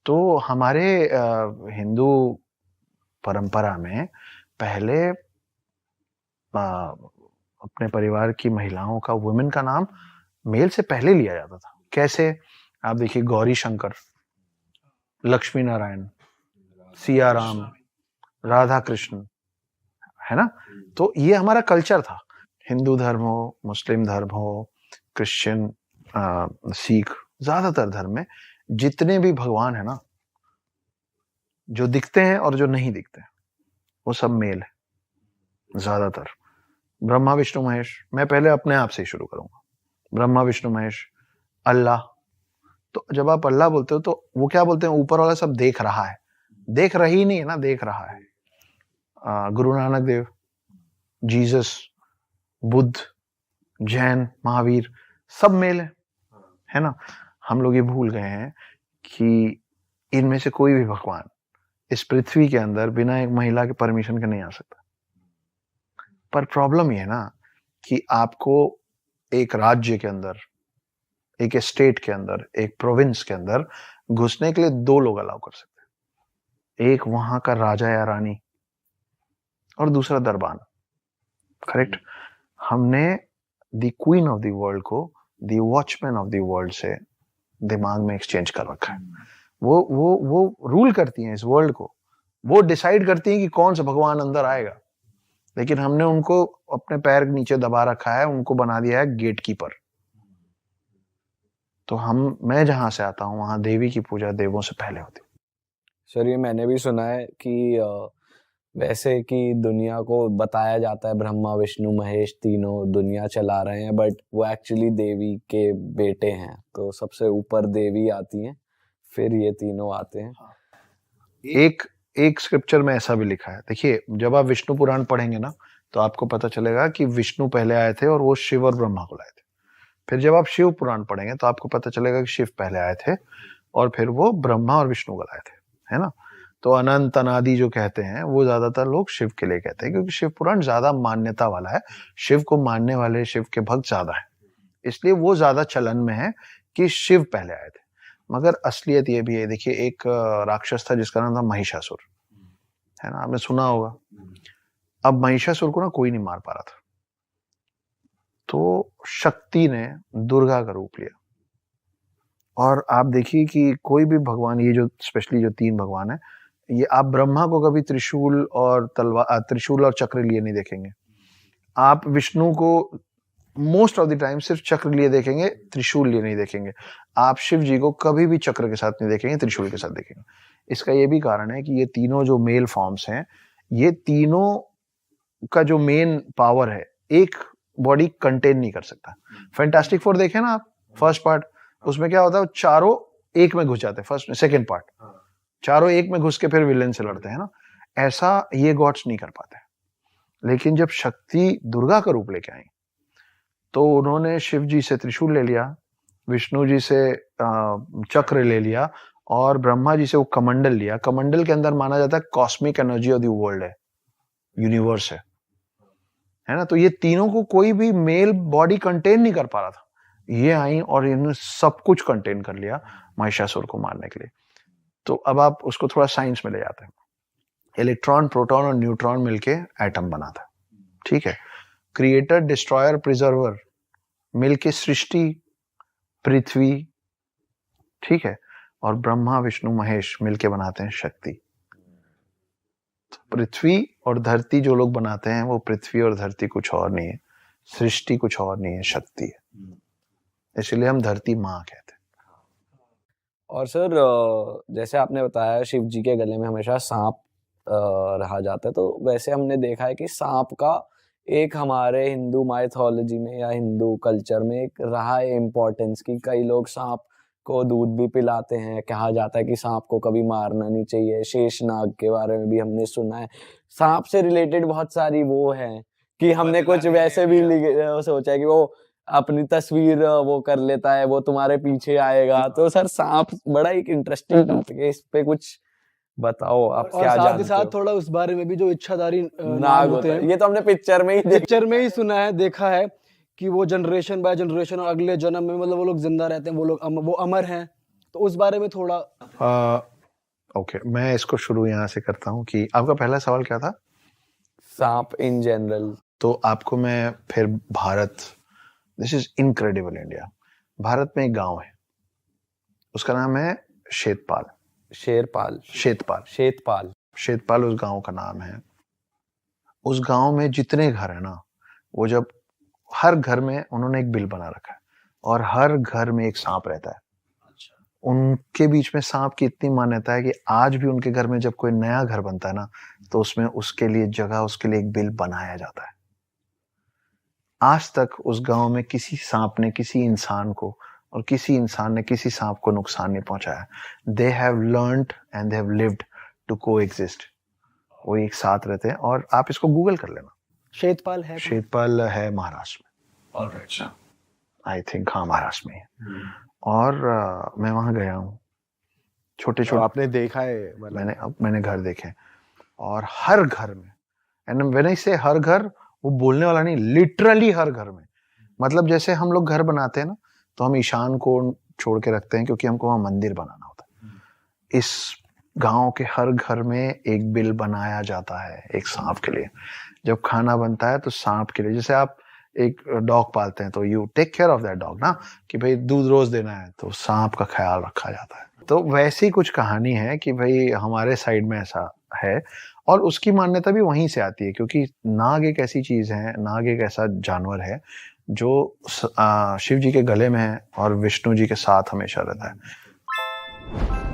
तो हमारे हिंदू परंपरा में पहले अपने परिवार की महिलाओं का, वुमेन का नाम मेल से पहले लिया जाता था। कैसे? आप देखिए, गौरी शंकर, लक्ष्मी नारायण, सिया राम, राधा कृष्ण, है ना। तो ये हमारा कल्चर था। हिंदू धर्म हो, मुस्लिम धर्म हो, क्रिश्चियन, सिख, ज्यादातर धर्म में जितने भी भगवान है ना, जो दिखते हैं और जो नहीं दिखते हैं, वो सब मेल है ज्यादातर। ब्रह्मा विष्णु महेश, मैं पहले अपने आप से ही शुरू करूंगा। ब्रह्मा विष्णु महेश, अल्लाह। तो जब आप अल्लाह बोलते हो तो वो क्या बोलते हैं? ऊपर वाला सब देख रहा है, देख रही नहीं है ना, देख रहा है। गुरु नानक देव, जीसस, बुद्ध, जैन, महावीर, सब मेल है ना। हम लोग ये भूल गए हैं कि इनमें से कोई भी भगवान इस पृथ्वी के अंदर बिना एक महिला के परमिशन के नहीं आ सकता। पर प्रॉब्लम ये है ना कि आपको एक राज्य के अंदर, एक स्टेट के अंदर, एक प्रोविंस के अंदर घुसने के लिए 2 लोग अलाउ कर सकते हैं। एक वहां का राजा या रानी और दूसरा दरबान। करेक्ट। हमने the queen of the world को the watchman of the world से दिमाग में एक्सचेंज कर रखा है। वो रूल करती हैं इस वर्ल्ड को, वो डिसाइड करती हैं कि कौन सा भगवान अंदर आएगा, लेकिन हमने उनको अपने पैर नीचे दबा रखा है, उनको बना दिया है गेट कीपर। तो मैं जहां से आता हूं वहां देवी की पूजा देवों से पहले होती है। सर, ये मैंने भी सुना है कि वैसे कि दुनिया को बताया जाता है ब्रह्मा विष्णु महेश तीनों दुनिया चला रहे हैं, बट वो एक्चुअली देवी के बेटे हैं। तो सबसे ऊपर देवी आती हैं, फिर ये तीनों आते हैं। एक स्क्रिप्चर में ऐसा भी लिखा है। देखिए, जब आप विष्णु पुराण पढ़ेंगे ना तो आपको पता चलेगा कि विष्णु पहले आए थे और वो शिव और ब्रह्मा को लाए थे। फिर जब आप शिव पुराण पढ़ेंगे तो आपको पता चलेगा कि शिव पहले आए थे और फिर वो ब्रह्मा और विष्णु को लाए थे, है ना। तो अनंत अनादि जो कहते हैं वो ज्यादातर लोग शिव के लिए कहते हैं, क्योंकि शिव पुराण ज्यादा मान्यता वाला है, शिव को मानने वाले, शिव के भक्त ज्यादा है, इसलिए वो ज्यादा चलन में है कि शिव पहले आए थे। मगर असलियत ये भी है। देखिए, एक राक्षस था जिसका नाम था महिषासुर, है ना, आपने सुना होगा। अब महिषासुर को ना कोई नहीं मार पा रहा था, तो शक्ति ने दुर्गा का रूप लिया। और आप देखिए कि कोई भी भगवान, ये जो स्पेशली जो 3 भगवान है, ये आप ब्रह्मा को कभी त्रिशूल और तलवार, त्रिशूल और चक्र लिए नहीं देखेंगे। आप विष्णु को मोस्ट ऑफ द टाइम सिर्फ चक्र लिए देखेंगे, त्रिशूल लिए नहीं देखेंगे। आप शिव जी को कभी भी चक्र के साथ नहीं देखेंगे, त्रिशूल के साथ देखेंगे। इसका ये भी कारण है कि ये तीनों जो मेल फॉर्म्स हैं, ये तीनों का जो मेन पावर है, एक बॉडी कंटेन नहीं कर सकता। फैंटास्टिक फोर देखें ना आप, फर्स्ट पार्ट, उसमें क्या होता है, चारों एक में घुस जाते हैं। फर्स्ट सेकंड पार्ट, चारों एक में घुस के फिर विलेन से लड़ते हैं ना। ऐसा ये गॉड्स नहीं कर पाते। लेकिन जब शक्ति दुर्गा का रूप लेके आई तो उन्होंने शिव जी से त्रिशूल ले लिया, विष्णु जी से चक्र ले लिया और ब्रह्मा जी से वो कमंडल लिया। कमंडल के अंदर माना जाता है cosmic energy of the world है, यूनिवर्स है ना। तो ये तीनों को कोई भी मेल बॉडी कंटेन नहीं कर पा रहा था। ये आई और इन्होंने सब कुछ कंटेन कर लिया महिषासुर को मारने के लिए। तो अब आप उसको थोड़ा साइंस में ले जाते हैं। इलेक्ट्रॉन, प्रोटॉन और न्यूट्रॉन मिलके एटम बनाता है, ठीक है। क्रिएटर, डिस्ट्रॉयर, प्रिजर्वर मिलके सृष्टि, पृथ्वी, ठीक है। और ब्रह्मा विष्णु महेश मिलके बनाते हैं शक्ति। तो पृथ्वी और धरती जो लोग बनाते हैं, वो पृथ्वी और धरती कुछ और नहीं है, सृष्टि कुछ और नहीं है, शक्ति है। इसलिए हम धरती माँ कहते हैं। और सर, जैसे आपने बताया शिव जी के गले में हमेशा सांप रहा जाता है, तो वैसे हमने देखा है कि सांप का एक हमारे हिंदू माइथोलॉजी में या हिंदू कल्चर में एक रहा है इम्पोर्टेंस, कि कई लोग सांप को दूध भी पिलाते हैं। कहा जाता है कि सांप को कभी मारना नहीं चाहिए। शेषनाग के बारे में भी हमने सुना है। सांप से रिलेटेड बहुत सारी वो है कि हमने कुछ वैसे भी सोचा है कि वो अपनी तस्वीर वो कर लेता है, वो तुम्हारे पीछे आएगा। तो सर, सांप बड़ा एक इंटरेस्टिंग टॉपिक है, इस पे कुछ बताओ आप क्या जानते हो। साथ ही साथ थोड़ा उस बारे में भी जो इच्छाधारी नाग होते हैं, ये तो हमने पिक्चर में ही सुना है, देखा है कि वो जनरेशन बाय जनरेशन अगले जन्म में मतलब वो लोग जिंदा रहते हैं, वो लोग वो अमर हैं। तो उस बारे में थोड़ा ओके, मैं इसको शुरू यहाँ से करता हूँ कि आपका पहला सवाल क्या था? सांप इन जनरल। तो आपको मैं फिर Bharat, this is incredible India. Bharat में एक गांव है, उसका नाम है शेतपाल। शेरपाल। शेतपाल। शेतपाल। शेतपाल उस गांव का नाम है। उस गांव में जितने घर है ना, वो जब हर घर में उन्होंने एक बिल बना रखा है और हर घर में एक सांप रहता है। उनके बीच में सांप की इतनी मान्यता है कि आज भी उनके घर में जब कोई नया घर बनता है ना, तो उसमें उसके लिए जगह, उसके लिए एक बिल बनाया जाता है। आज तक उस गांव में किसी सांप ने किसी इंसान को और किसी इंसान ने किसी सांप को नुकसान नहीं पहुंचाया। They have learned and they have lived to coexist. वो एक साथ रहते हैं और आप इसको गूगल कर लेना। शेतपाल है? शेतपाल है महाराष्ट्र में। ऑलराइट। आई थिंक हाँ, महाराष्ट्र में है। और मैं वहां गया हूँ। छोटे तो छोटे आपने देखा है मतलब? मैंने घर देखे और हर घर में, एंड व्हेन आई से हर घर, वो बोलने वाला नहीं, लिटरली हर घर में। मतलब जैसे हम लोग घर बनाते हैं ना, तो हम ईशान को छोड़ के रखते हैं क्योंकि हमको वहां मंदिर बनाना होता है। इस गांव के हर घर में एक बिल बनाया जाता है एक सांप के लिए। जब खाना बनता है तो सांप के लिए, जैसे आप एक डॉग पालते हैं तो you take care of that dog ना, कि भाई दूध रोज देना है, तो सांप का ख्याल रखा जाता है। तो वैसी कुछ कहानी है कि भाई हमारे साइड में ऐसा है और उसकी मान्यता भी वहीं से आती है, क्योंकि नाग एक ऐसी चीज है, नाग एक ऐसा जानवर है जो शिव जी के गले में है और विष्णु जी के साथ हमेशा रहता है।